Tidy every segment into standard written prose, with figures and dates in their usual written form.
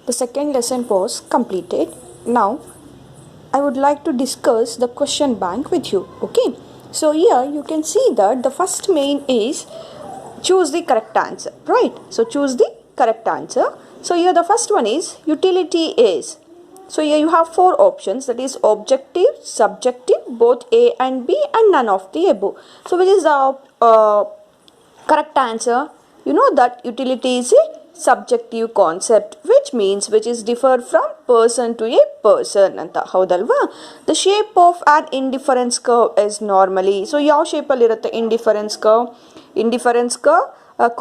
the second lesson was completed. Now I would like to discuss the question bank with you. Okay, so here you can see that the first main is choose the correct answer, right? So choose the correct answer. So here the first one is utility is. So here you have four options, that is objective, subjective, both A and B, and none of the above. So which is the correct answer? You know that utility is a subjective concept, which is differ from person to a person anta ಹೌದಲ್ವಾ. The shape of an indifference curve is normally, so ಯಾವ shape ಅಲ್ಲಿ ಇರುತ್ತೆ indifference curve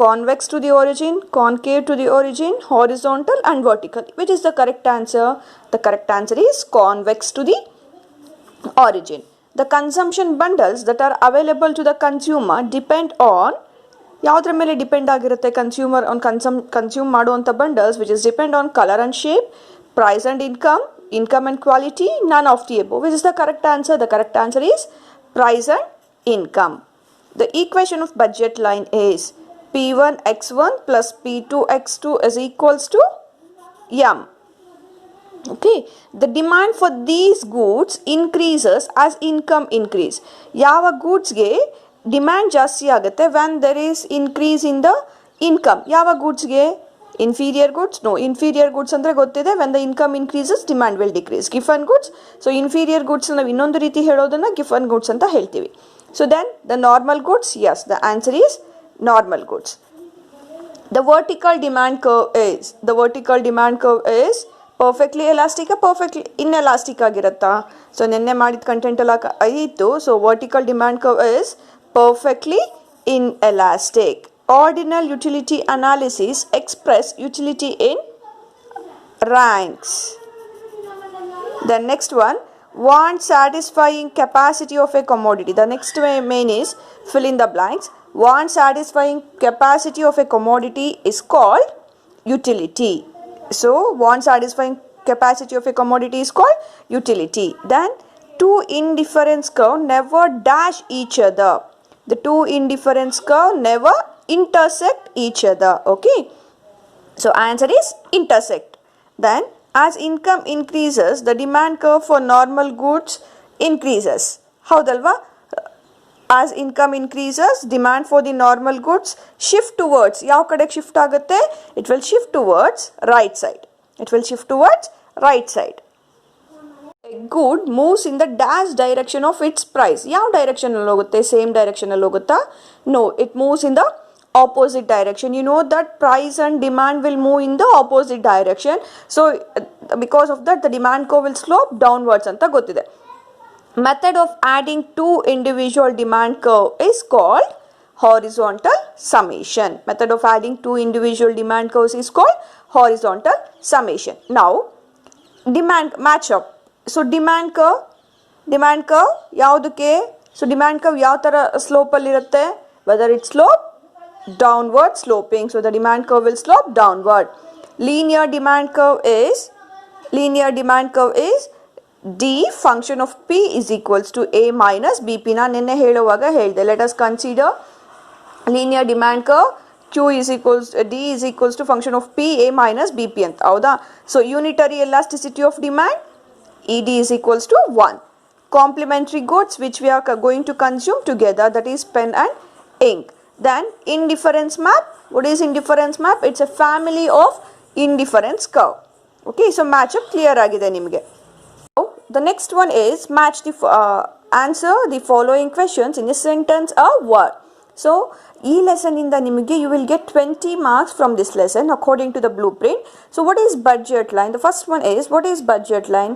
convex to the origin, concave to the origin, horizontal and vertical. Which is the correct answer? The correct answer is convex to the origin. The consumption bundles that are available to the consumer depend on ಯಾವುದ್ರ ಮೇಲೆ depend ಆಗಿರುತ್ತೆ consumer on consume ಮಾಡುವಂಥ bundles which is depend on colour and shape, price and income and quality, none of the above. Which is the correct answer? The correct answer is price and income. The equation of budget line is P1x1 plus P2x2 is equals to M. Okay, the demand for these goods increases as income increase. ಯಾವ ಗೂಡ್ಸ್ಗೆ demand ಜಾಸ್ತಿ ಆಗುತ್ತೆ when there is increase in the income. ಯಾವ ಗೂಡ್ಸ್ಗೆ? inferior goods? No, inferior goods ಅಂದರೆ ಗೊತ್ತಿದೆ, when the income increases demand will decrease. giffen goods, so inferior goods ನಾವು ಇನ್ನೊಂದು ರೀತಿ ಹೇಳೋದನ್ನ giffen goods ಅಂತ ಹೇಳ್ತೀವಿ. So then the normal goods, yes, the answer is normal goods. The vertical demand curve is perfectly elastic, perfectly inelastic ಆಗಿರುತ್ತಾ? So ನಿನ್ನೆ ಮಾಡಿದ content ಎಲ್ಲ ಆಯಿತು. So vertical demand curve is perfectly inelastic. Ordinal utility analysis express utility in ranks. The next one, want satisfying capacity of a commodity. The next main is fill in the blanks. Want satisfying capacity of a commodity is called utility. So want satisfying capacity of a commodity is called utility. Then two indifference curve never dash each other. The two indifference curve never intersect each other. Okay, so answer is intersect. Then as income increases, the demand curve for normal goods increases. ಹೌದಲ್ವಾ? as income increases, demand for the normal goods shift towards, ಯಾವ ಕಡೆಗೆ shift ಆಗುತ್ತೆ? it will shift towards right side. It will shift towards right side. A good moves in the dash direction of its price. ಯಾವ direction ಅಲ್ಲಿ ಹೋಗುತ್ತೆ? Same direction ಅಲ್ಲಿ ಹೋಗುತ್ತಾ? No, it moves in the opposite direction. You know that price and demand will move in the opposite direction. So because of that the demand curve will slope downwards ಅಂತ ಗೊತ್ತಿದೆ. Method of adding two individual demand curve is called horizontal summation. Method of adding two individual demand curves is called horizontal summation. Now demand match up. So demand curve ಯಾವುದಕ್ಕೆ? So demand curve ಯಾವ ಥರ ಸ್ಲೋಪಲ್ಲಿ ಇರುತ್ತೆ? Whether it slope downward sloping, so the demand curve will slope downward. Linear demand curve is D function of P is equals to A minus BP. ನಾನು ನಿನ್ನೆ ಹೇಳುವಾಗ ಹೇಳಿದೆ. Let us consider linear demand curve. D is equals to function of P A minus BP ಅಂತ ಹೌದಾ? So unitary elasticity of demand ED is equals to 1. Complementary goods which we are going to consume together, that is pen and ink. Then indifference map. What is indifference map? It's a family of indifference curve. Okay, so match up clear agide nimage. The next one is match the answer the following questions in a sentence or word. So ee lesson inda nimage you will get 20 marks from this lesson according to the blueprint. So what is budget line? The first one is, what is budget line?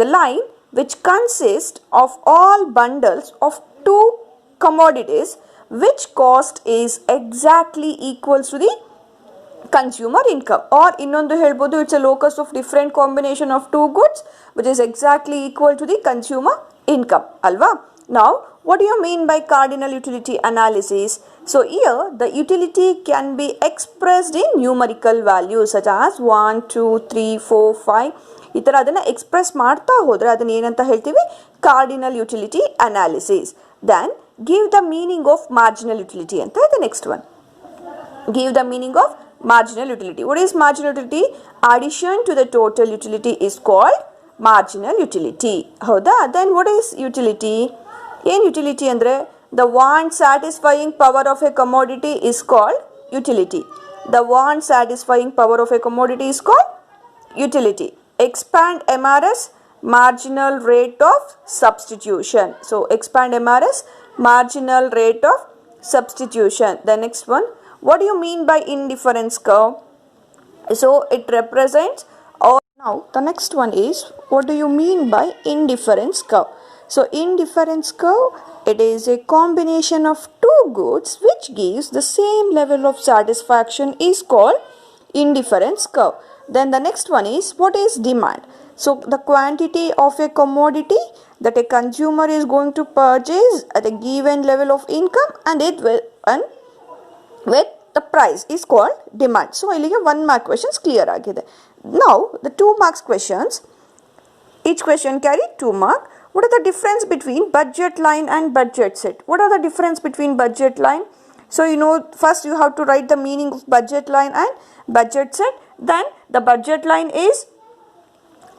The line which consists of all bundles of two commodities which cost is exactly equals to the consumer income, or ಇನ್ನೊಂದು ಹೇಳ್ಬೋದು, it's a locus of different combination of two goods which is exactly equal to the consumer income ಅಲ್ವಾ? Now what do you mean by cardinal utility analysis? So here the utility can be expressed in numerical values such as 1 2 3 4 5. ಈ ಥರ ಅದನ್ನು express ಮಾಡ್ತಾ ಹೋದರೆ ಅದನ್ನು ಏನಂತ ಹೇಳ್ತೀವಿ? Cardinal utility analysis. Then give the meaning of marginal utility ಅಂತ ಇದೆ next one. give the meaning of marginal utility. What is marginal utility? Addition to the total utility is called marginal utility. ಹೌದಾ? Then what is utility? ಏನು utility ಅಂದರೆ the want satisfying power of a commodity is called utility. The want satisfying power of a commodity is called utility. Expand MRS, marginal rate of substitution. So expand MRS, marginal rate of substitution. The next one, what do you mean by indifference curve? So it represents, or now the next one is, what do you mean by indifference curve? So indifference curve, it is a combination of two goods which gives the same level of satisfaction is called indifference curve. Then the next one is, what is demand? So the quantity of a commodity that a consumer is going to purchase at a given level of income, and it will and with the price is called demand. So ilige 1 mark questions clear agide. Now the 2 marks questions, each question carry 2 mark. What are the difference between budget line and budget set? What are the difference between budget line? So you know, first you have to write the meaning of budget line and budget set. Then the budget line is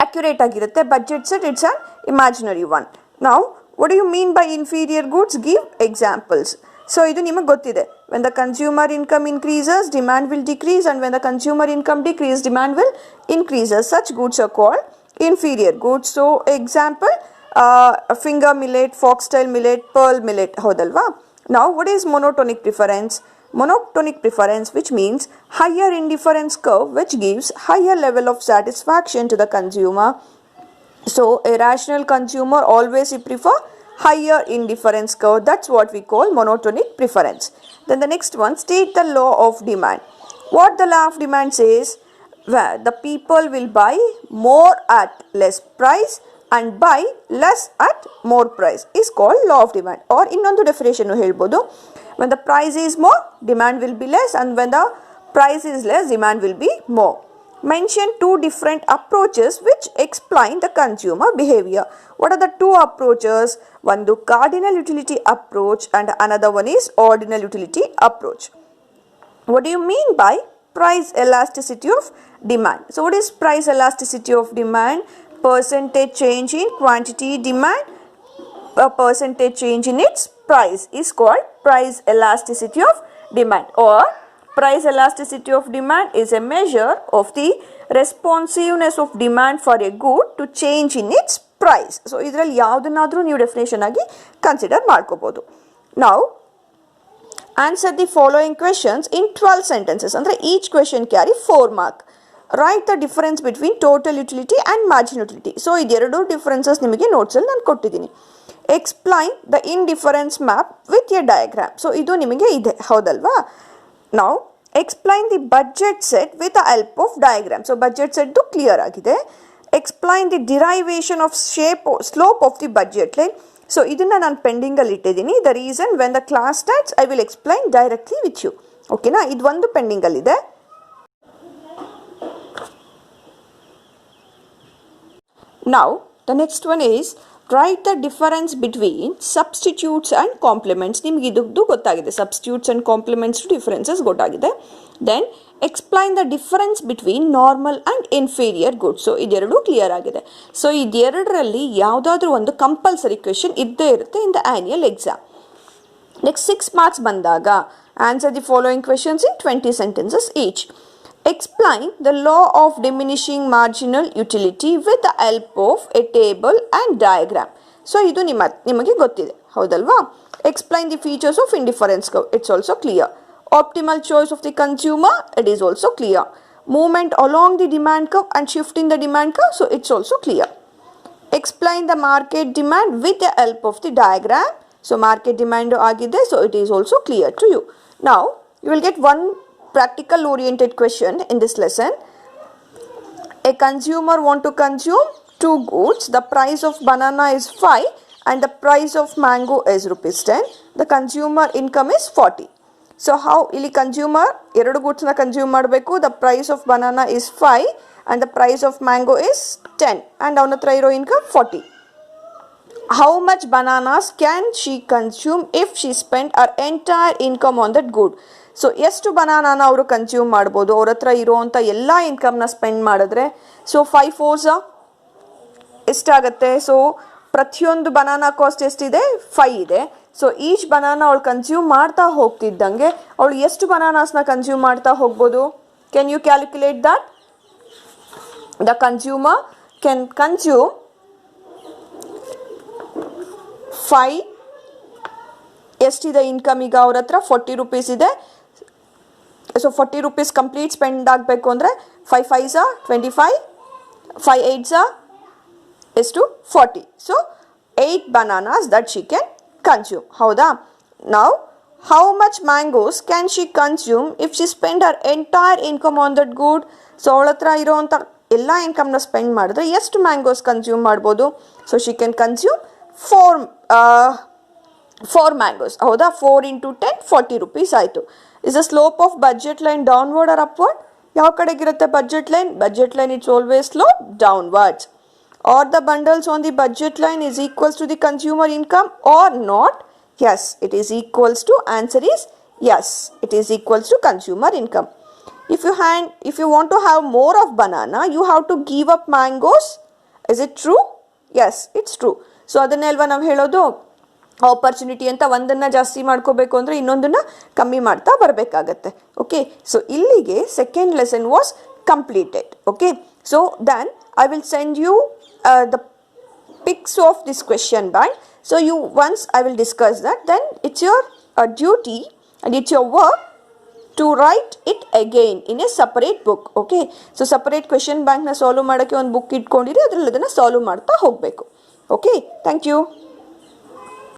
accurate ಆಗಿರುತ್ತೆ, budget set it's an imaginary one. Now what do you mean by inferior goods? Give examples. So ಇದು ನಿಮಗೆ ಗೊತ್ತಿದೆ, when the consumer income increases, demand will decrease, and when the consumer income decreases, demand will increase. Such goods are called inferior goods. So example, finger millet, foxtail millet, pearl millet, ಹೌದಲ್ವಾ? Now what is monotonic preference? Monotonic preference, which means higher indifference curve, which gives higher level of satisfaction to the consumer. So a rational consumer always prefer higher indifference curve. That's what we call monotonic preference. Then the next one, state the law of demand. What the law of demand says? Where the people will buy more at less price and buy less at more price is called law of demand. Or ಇನ್ನೊಂದು definition ಹೇಳ್ಬೋದು, when the price is more, demand will be less, and when the price is less, demand will be more. Mention 2 different approaches which explain the consumer behavior. What are the 2 approaches? One the cardinal utility approach and another one is ordinal utility approach. What do you mean by price elasticity of demand? So what is price elasticity of demand? Percentage change in quantity demand, a percentage change in its price is called price elasticity of demand. Or price elasticity of demand is a measure of the responsiveness of demand for a good to change in its price. So ಇದರಲ್ಲಿ ಯಾವುದನ್ನಾದರೂ ನೀವು definition ಆಗಿ consider ಮಾಡ್ಕೋಬಹುದು. Now answer the following questions in 12 sentences. ಅಂದರೆ each question carry 4 mark. Write the difference between total utility and marginal utility. So ಇದೆರಡು differences ನಿಮಗೆ ನೋಟ್ಸಲ್ಲಿ ನಾನು ಕೊಟ್ಟಿದ್ದೀನಿ. Explain the indifference map with a diagram. So ಇದು ನಿಮಗೆ ಇದೆ, ಹೌದಲ್ವಾ? Now explain the budget set with the help of diagram. So budget set clear ಆಗಿದೆ. Explain the derivation of slope of the budget line. So ಇದನ್ನ ನಾನು pending ಅಲ್ಲಿ ಇಟ್ಟಿದ್ದೀನಿ. The reason, when the class starts I will explain directly with you. ಓಕೆನಾ? ಇದು ಒಂದು pending ಅಲ್ಲಿ ಇದೆ. Now the next one is, write the difference between substitutes and complements. ನಿಮಗೆ ಇದು ಗೊತ್ತಾಗಿದೆ, substitutes and complements differences ಗೊತ್ತಾಗಿದೆ. Then explain the difference between normal and inferior goods. So ಇದೆರಡು ಕ್ಲಿಯರ್ ಆಗಿದೆ. ಸೊ ಇದೆರಡರಲ್ಲಿ ಯಾವುದಾದ್ರೂ ಒಂದು ಕಂಪಲ್ಸರಿ ಕ್ವೆಶನ್ ಇದ್ದೇ ಇರುತ್ತೆ in the annual exam. Next 6 marks ಬಂದಾಗ answer the following questions in 20 sentences each. Explain the law of diminishing marginal utility with the help of a table and diagram. So ಇದು ನಿಮಗೆ ಗೊತ್ತಿದೆ, ಹೌದಲ್ವಾ? Explain the features of indifference curve. It's also clear. Optimal choice of the consumer. It is also clear. Movement along the demand curve and shift in the demand curve. So it's also clear. Explain the market demand with the help of the diagram. So market demand agide. So it is also clear to you. Now you will get one practical oriented question in this lesson. A consumer want to consume 2 goods. The price of banana is 5 and the price of mango is ₹10. The consumer income is 40. So how ಇಲ್ಲಿ consumer ಎರಡು goods ನ consume ಮಾಡಬೇಕು. The price of banana is 5 and the price of mango is 10 and ಅವನ ಹತ್ರ ಇರೋ income 40. How much bananas can she consume if she spent her entire income on that good? So ಎಷ್ಟು ಬನಾನಾನ ಅವರು consume ಮಾಡ್ಬೋದು ಅವ್ರ ಹತ್ರ ಇರೋವಂಥ ಎಲ್ಲ ಇನ್ಕಮ್ನ ಸ್ಪೆಂಡ್ ಮಾಡಿದ್ರೆ? ಸೊ 5 4s ಎಷ್ಟಾಗುತ್ತೆ? ಸೊ ಪ್ರತಿಯೊಂದು ಬನಾನಾ ಕಾಸ್ಟ್ ಎಷ್ಟಿದೆ? 5 ಇದೆ. ಸೊ ಈಚ್ ಬನಾನಾ ಅವಳು ಕನ್ಸ್ಯೂಮ್ ಮಾಡ್ತಾ ಹೋಗ್ತಿದ್ದಂಗೆ ಅವಳು ಎಷ್ಟು ಬನಾನಾಸ್ನ ಕನ್ಸ್ಯೂಮ್ ಮಾಡ್ತಾ ಹೋಗ್ಬೋದು? Can you calculate that? The consumer can consume 5. ಎಷ್ಟಿದೆ ಇನ್ಕಮ್ ಈಗ ಅವ್ರ ಹತ್ರ? 40 ರೂಪೀಸ್ ಇದೆ. ಸೊ 40 ರೂಪೀಸ್ ಕಂಪ್ಲೀಟ್ ಸ್ಪೆಂಡ್ ಆಗಬೇಕು ಅಂದರೆ 5 5s 25, 5 8s ಎಷ್ಟು? 40. So 8 bananas that she can consume. ಹೌದಾ? Now, how much mangoes can she consume if she spend her entire income on that good? So ಅವಳ ಹತ್ರ ಇರೋವಂಥ ಎಲ್ಲ ಇನ್ಕಮ್ನ ಸ್ಪೆಂಡ್ ಮಾಡಿದ್ರೆ ಎಷ್ಟು ಮ್ಯಾಂಗೋಸ್ ಕನ್ಸ್ಯೂಮ್ ಮಾಡ್ಬೋದು? So she can consume 4 mangoes. ಹೌದಾ? 4 × 10 40 ರೂಪೀಸ್ ಆಯಿತು. Is the slope of budget line downward or upward? ಯಾವ ಕಡೆಗಿರುತ್ತೆ budget line? Budget line it's always slope downwards. Or the bundles on the budget line is equals to the consumer income or not? Yes, it is equals to. Answer is yes, it is equals to consumer income. If you want to have more of banana, you have to give up mangoes. Is it true? Yes, it's true. So ಅದನ್ನೇ ಅಲ್ವಾ ನಾವು ಹೇಳೋದು, opportunity ಅಂತ ಒಂದನ್ನು ಜಾಸ್ತಿ ಮಾಡ್ಕೋಬೇಕು ಅಂದರೆ ಇನ್ನೊಂದನ್ನು ಕಮ್ಮಿ ಮಾಡ್ತಾ ಬರಬೇಕಾಗತ್ತೆ. ಓಕೆ, ಸೊ ಇಲ್ಲಿಗೆ second lesson was completed. Okay, so then I will send you the pics of this question bank. So once I will discuss that, then it's your duty and it's your work to write it again in a separate book. Okay, so separate question bank na solve ಮಾಡೋಕ್ಕೆ ಒಂದು book ಇಟ್ಕೊಂಡಿರಿ, ಅದರಲ್ಲಿ ಅದನ್ನು solve ಮಾಡ್ತಾ ಹೋಗಬೇಕು. Okay, thank you.